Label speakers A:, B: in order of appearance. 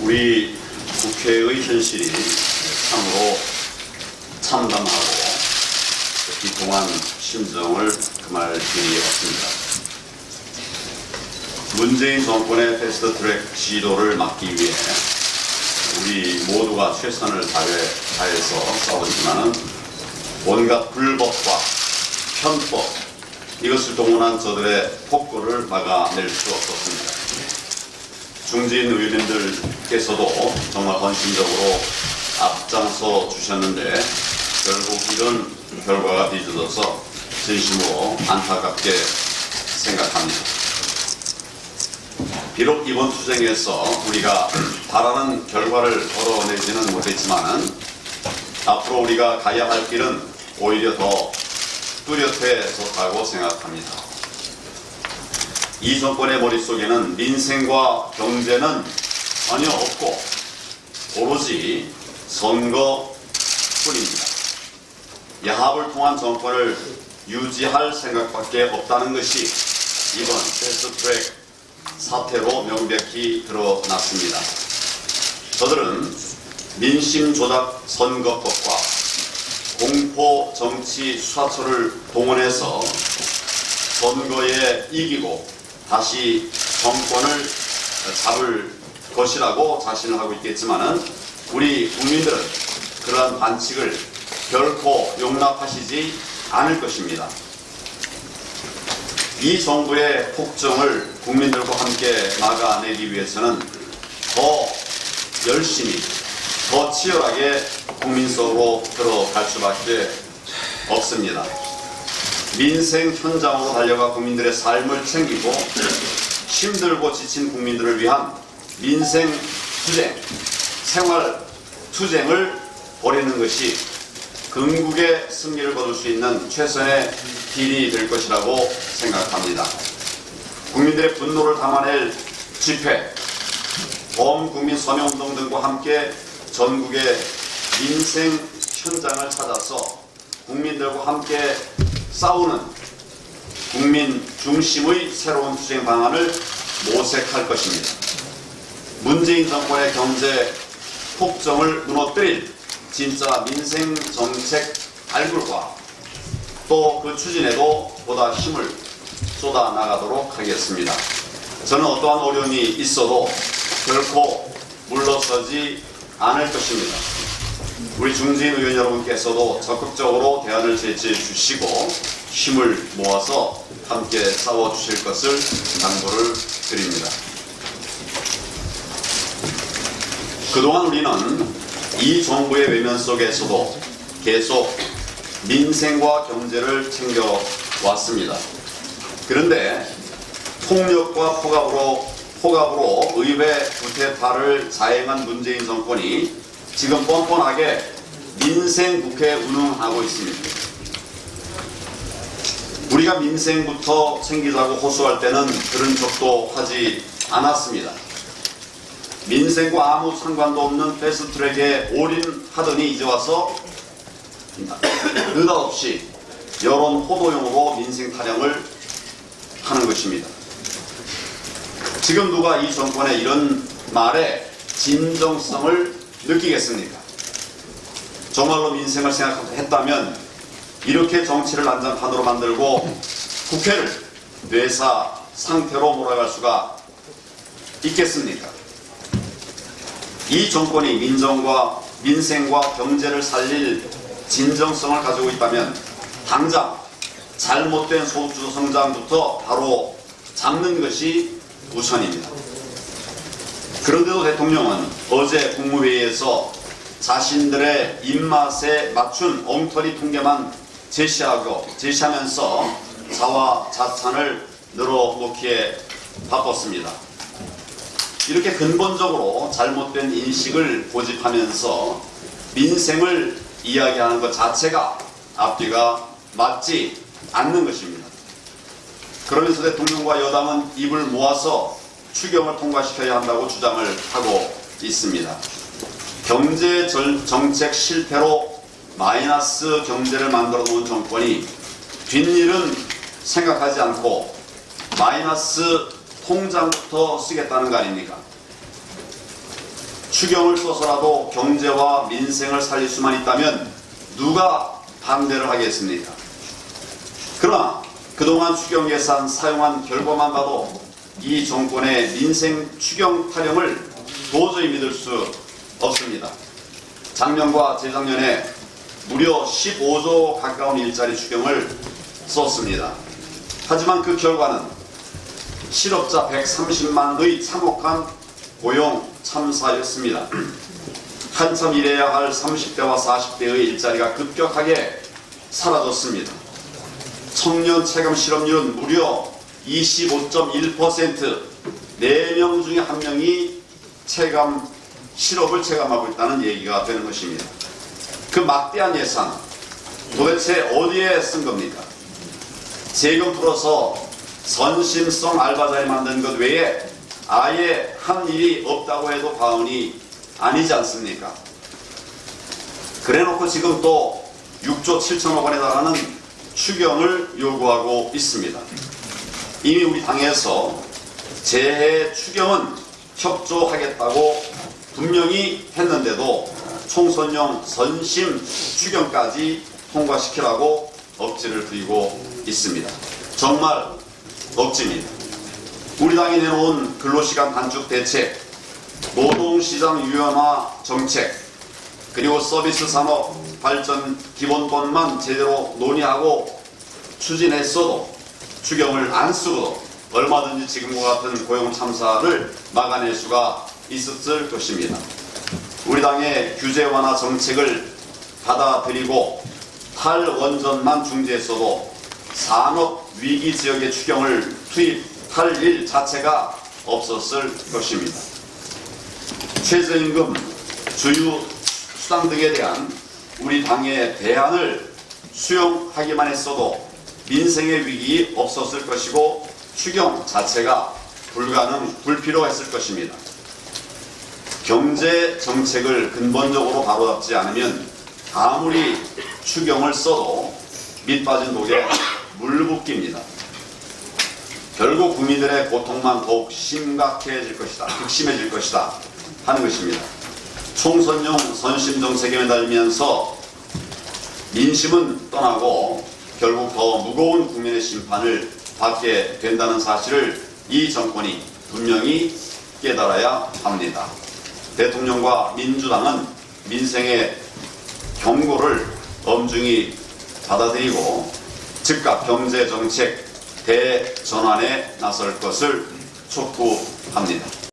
A: 우리 국회의 현실이 참으로 참담하고 비통한 심정을 금할 길이 없습니다. 문재인 정권의 패스트트랙 시도를 막기 위해 우리 모두가 최선을 다해서 싸웠지만은 온갖 불법과 편법 이것을 동원한 저들의 폭거를 막아낼 수 없었습니다. 중진 의원님들께서도 정말 헌신적으로 앞장서 주셨는데 결국 이런 결과가 빚어져서 진심으로 안타깝게 생각합니다. 비록 이번 투쟁에서 우리가 바라는 결과를 얻어내지는 못했지만 앞으로 우리가 가야 할 길은 오히려 더 뚜렷해졌다고 생각합니다. 이 정권의 머릿속에는 민생과 경제는 전혀 없고 오로지 선거뿐입니다. 야합을 통한 정권을 유지할 생각밖에 없다는 것이 이번 패스트트랙 사태로 명백히 드러났습니다. 저들은 민심 조작 선거법과 공포 정치 수사처를 동원해서 선거에 이기고 다시 정권을 잡을 것이라고 자신을 하고 있겠지만은 우리 국민들은 그러한 반칙을 결코 용납하시지 않을 것입니다. 이 정부의 폭정을 국민들과 함께 막아내기 위해서는 더 열심히, 더 치열하게 국민 속으로 들어갈 수밖에 없습니다. 민생 현장으로 달려가 국민들의 삶을 챙기고 힘들고 지친 국민들을 위한 민생 투쟁, 생활 투쟁을 벌이는 것이 궁극의 승리를 거둘 수 있는 최선의 길이 될 것이라고 생각합니다. 국민들의 분노를 담아낼 집회, 범국민 서명운동 등과 함께 전국의 민생 현장을 찾아서 국민들과 함께 싸우는 국민 중심의 새로운 투쟁 방안을 모색할 것입니다. 문재인 정권의 경제 폭정을 무너뜨릴 진짜 민생 정책 발굴과 또 그 추진에도 보다 힘을 쏟아 나가도록 하겠습니다. 저는 어떠한 어려움이 있어도 결코 물러서지 않을 것입니다. 우리 중진 의원 여러분께서도 적극적으로 대안을 제시해 주시고 힘을 모아서 함께 싸워 주실 것을 당부를 드립니다. 그동안 우리는 이 정부의 외면 속에서도 계속 민생과 경제를 챙겨왔습니다. 그런데 폭력과 호갑으로 의회 구태타를 자행한 문재인 정권이 지금 뻔뻔하게 민생 국회 운운하고 있습니다. 우리가 민생부터 챙기자고 호소할 때는 그런 척도 하지 않았습니다. 민생과 아무 상관도 없는 패스트트랙에 올인하더니 이제 와서 느닷없이 여론 호도용으로 민생 타령을 하는 것입니다. 지금 누가 이 정권의 이런 말에 진정성을 느끼겠습니까? 정말로 민생을 생각했다면 이렇게 정치를 난장판으로 만들고 국회를 뇌사 상태로 몰아갈 수가 있겠습니까? 이 정권이 민생과 경제를 살릴 진정성을 가지고 있다면 당장 잘못된 소득주도 성장부터 바로 잡는 것이 우선입니다. 그런데도 대통령은 어제 국무회의에서 자신들의 입맛에 맞춘 엉터리 통계만 제시하면서 자화자찬을 늘어놓기에 바빴습니다. 이렇게 근본적으로 잘못된 인식을 고집하면서 민생을 이야기하는 것 자체가 앞뒤가 맞지 않는 것입니다. 그러면서 대통령과 여당은 입을 모아서 추경을 통과시켜야 한다고 주장을 하고 있습니다. 경제 정책 실패로 마이너스 경제를 만들어 놓은 정권이 뒷일은 생각하지 않고 마이너스 통장부터 쓰겠다는 거 아닙니까? 추경을 써서라도 경제와 민생을 살릴 수만 있다면 누가 반대를 하겠습니까? 그러나 그동안 추경 예산 사용한 결과만 봐도 이 정권의 민생 추경 타령을 도저히 믿을 수 없습니다. 작년과 재작년에 무려 15조 가까운 일자리 추경을 썼습니다. 하지만 그 결과는 실업자 130만의 참혹한 고용 참사였습니다. 한참 일해야 할 30대와 40대의 일자리가 급격하게 사라졌습니다. 청년 체감 실업률은 무려 25.1%, 4명 중에 1명이 실업을 체감하고 있다는 얘기가 되는 것입니다. 그 막대한 예산 도대체 어디에 쓴 겁니까? 세금 풀어서 선심성 알바자리 만든 것 외에 아예 한 일이 없다고 해도 과언이 아니지 않습니까? 그래놓고 지금 또 6조 7천억 원에 달하는 추경을 요구하고 있습니다. 이미 우리 당에서 재해 추경은 협조하겠다고 분명히 했는데도 총선용 선심 추경까지 통과시키라고 억지를 부리고 있습니다. 정말 억지입니다. 우리 당이 내놓은 근로시간 단축 대책, 노동시장 유연화 정책, 그리고 서비스 산업 발전 기본권만 제대로 논의하고 추진했어도 추경을 안 쓰고도 얼마든지 지금과 같은 고용 참사를 막아낼 수가 있었을 것입니다. 우리 당의 규제 완화 정책을 받아들이고 탈원전만 중지했어도 산업 위기 지역의 추경을 투입할 일 자체가 없었을 것입니다. 최저임금, 주유 수당 등에 대한 우리 당의 대안을 수용하기만 했어도 민생의 위기 없었을 것이고 추경 자체가 불필요했을 것입니다. 경제 정책을 근본적으로 바로잡지 않으면 아무리 추경을 써도 밑 빠진 독에 물 붓기입니다. 결국 국민들의 고통만 더욱 심각해질 것이다, 극심해질 것이다 하는 것입니다. 총선용 선심 정책에 매달리면서 민심은 떠나고 결국 더 무거운 국민의 심판을 받게 된다는 사실을 이 정권이 분명히 깨달아야 합니다. 대통령과 민주당은 민생의 경고를 엄중히 받아들이고 즉각 경제정책 대전환에 나설 것을 촉구합니다.